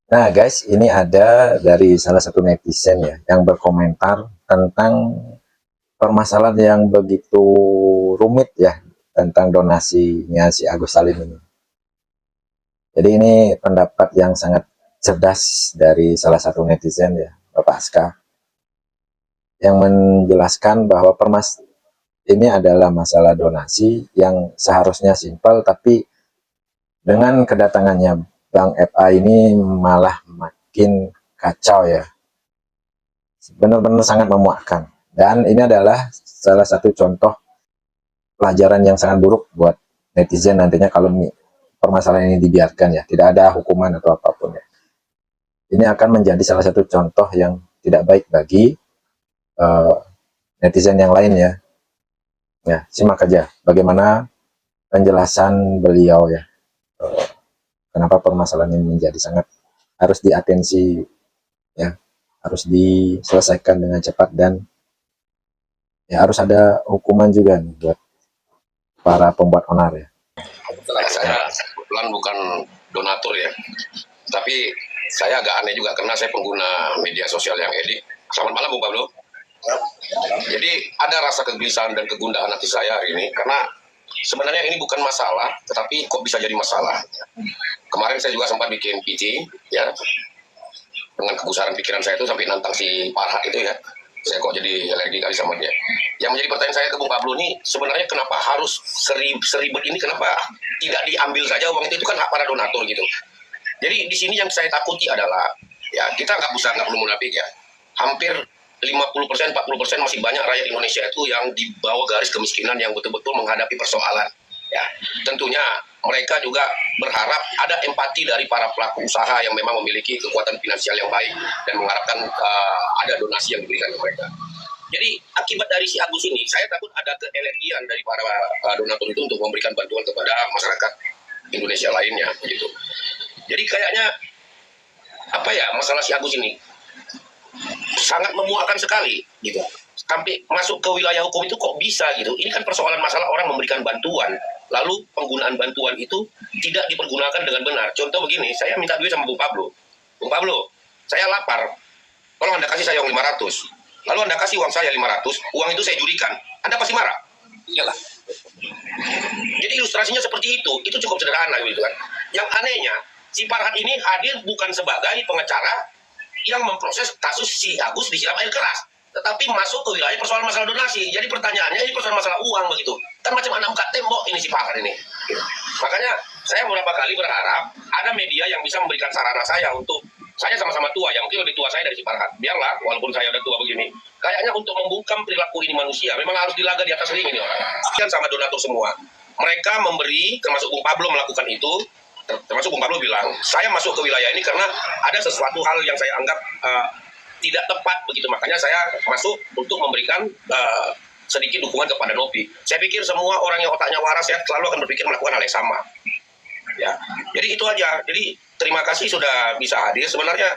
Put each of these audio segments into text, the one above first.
Nah guys, ini ada dari salah satu netizen ya, yang berkomentar tentang permasalahan yang begitu rumit ya, tentang donasinya si Agus Salim ini. Jadi ini pendapat yang sangat cerdas dari salah satu netizen ya, Bapak Aska, yang menjelaskan bahwa ini adalah masalah donasi yang seharusnya simpel, tapi dengan kedatangannya Bang FA ini malah makin kacau ya, benar-benar sangat memuakkan. Dan ini adalah salah satu contoh pelajaran yang sangat buruk buat netizen nantinya kalau permasalahan ini dibiarkan ya, tidak ada hukuman atau apapun ya. Ini akan menjadi salah satu contoh yang tidak baik bagi uh, netizen yang lain ya. Ya, simak aja bagaimana penjelasan beliau ya. Kenapa permasalahan ini menjadi sangat harus diatensi ya, harus diselesaikan dengan cepat, dan ya harus ada hukuman juga nih buat para pembuat onar ya. Saya kebetulan bukan donatur ya, tapi saya agak aneh juga karena saya pengguna media sosial yang edik. Selamat malam Bung Pablo. Jadi ada rasa kegelisahan dan kegundahan hati saya hari ini karena sebenarnya ini bukan masalah, tetapi kok bisa jadi masalah. Kemarin saya juga sempat bikin PT ya, dengan kegusaran pikiran saya itu sampai nantang si Parhat itu ya. Saya kok jadi alergi kali sama dia. Yang menjadi pertanyaan saya ke Bung Pablo ini, sebenarnya kenapa harus seribet ini, kenapa tidak diambil saja uang itu kan hak para donatur gitu. Jadi di sini yang saya takuti adalah, ya kita nggak perlu munafik ya, hampir 50%, 40% masih banyak rakyat Indonesia itu yang di bawah garis kemiskinan yang betul-betul menghadapi persoalan. Ya, tentunya mereka juga berharap ada empati dari para pelaku usaha yang memang memiliki kekuatan finansial yang baik dan mengharapkan ada donasi yang diberikan ke mereka. Jadi akibat dari si Agus ini, saya takut ada keelergian dari para donatur itu untuk memberikan bantuan kepada masyarakat Indonesia lainnya, gitu. Jadi kayaknya apa ya, masalah si Agus ini sangat memuakkan sekali, gitu. Sampai masuk ke wilayah hukum itu kok bisa gitu. Ini kan persoalan masalah orang memberikan bantuan, lalu penggunaan bantuan itu tidak dipergunakan dengan benar. Contoh begini, saya minta duit sama Bung Pablo. Bung Pablo, saya lapar, tolong Anda kasih saya uang 500. Lalu Anda kasih uang saya 500, uang itu saya jurikan. Anda pasti marah? Iyalah. Jadi ilustrasinya seperti itu cukup sederhana gitu kan. Yang anehnya, si Farhad ini hadir bukan sebagai pengacara yang memproses kasus si Agus disiram air keras, tetapi masuk ke wilayah persoalan masalah donasi. Jadi pertanyaannya ini persoalan masalah uang begitu. Kan macam anak muka tembok ini si Farhad ini. Makanya saya beberapa kali berharap ada media yang bisa memberikan sarana saya untuk, saya sama-sama tua ya, mungkin lebih tua saya dari si Farhad. Biarlah, walaupun saya udah tua begini. Kayaknya untuk membungkam perilaku ini manusia, memang harus dilaga di atas ring ini orang. Dan sama donatur semua. Mereka memberi, termasuk Bung Pablo melakukan itu, termasuk Bung Pablo bilang, saya masuk ke wilayah ini karena ada sesuatu hal yang saya anggap tidak tepat begitu. Makanya saya masuk untuk memberikan sedikit dukungan kepada Nopi. Saya pikir semua orang yang otaknya waras ya selalu akan berpikir melakukan hal yang sama. Ya, jadi itu aja. Jadi terima kasih sudah bisa hadir. Sebenarnya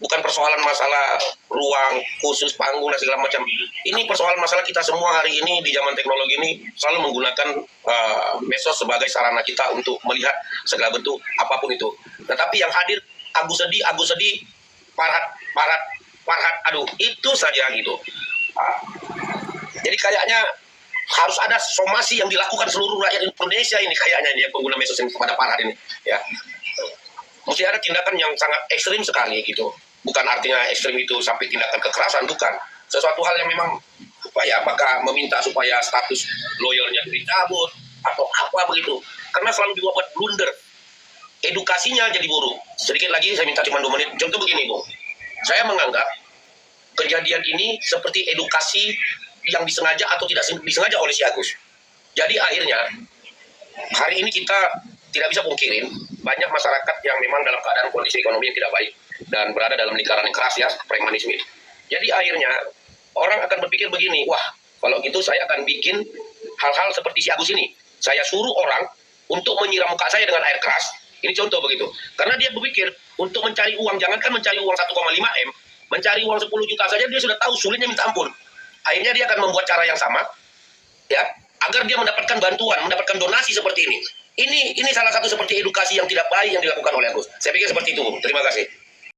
bukan persoalan masalah ruang khusus panggung dan segala macam. Ini persoalan masalah kita semua hari ini di zaman teknologi ini selalu menggunakan medsos sebagai sarana kita untuk melihat segala bentuk apapun itu. Tetapi yang hadir Agus sedih, Farhad, aduh itu saja gitu. Jadi kayaknya harus ada somasi yang dilakukan seluruh rakyat Indonesia ini kayaknya dia pengguna medsos ini kepada Farhad ini. Ya. Mesti ada tindakan yang sangat ekstrim sekali gitu. Bukan artinya ekstrim itu sampai tindakan kekerasan, bukan. Sesuatu hal yang memang apakah meminta supaya status loyalnya dicabut atau apa begitu. Karena selalu dibuat blunder. Edukasinya jadi buruk. Sedikit lagi saya minta cuma 2 menit. Contoh begini, Bung. Saya menganggap kejadian ini seperti edukasi yang disengaja atau tidak disengaja oleh si Agus. Jadi akhirnya hari ini kita tidak bisa pungkirin banyak masyarakat yang memang dalam keadaan kondisi ekonomi yang tidak baik dan berada dalam lingkaran yang keras ya, premanisme. Jadi akhirnya orang akan berpikir begini, wah kalau gitu saya akan bikin hal-hal seperti si Agus ini. Saya suruh orang untuk menyiram muka saya dengan air keras. Ini contoh begitu. Karena dia berpikir untuk mencari uang, jangankan mencari uang 1,5 M, mencari uang 10 juta saja dia sudah tahu sulitnya minta ampun. Akhirnya dia akan membuat cara yang sama, ya, agar dia mendapatkan bantuan, mendapatkan donasi seperti ini. Ini salah satu seperti edukasi yang tidak baik yang dilakukan oleh Agus. Saya pikir seperti itu. Terima kasih.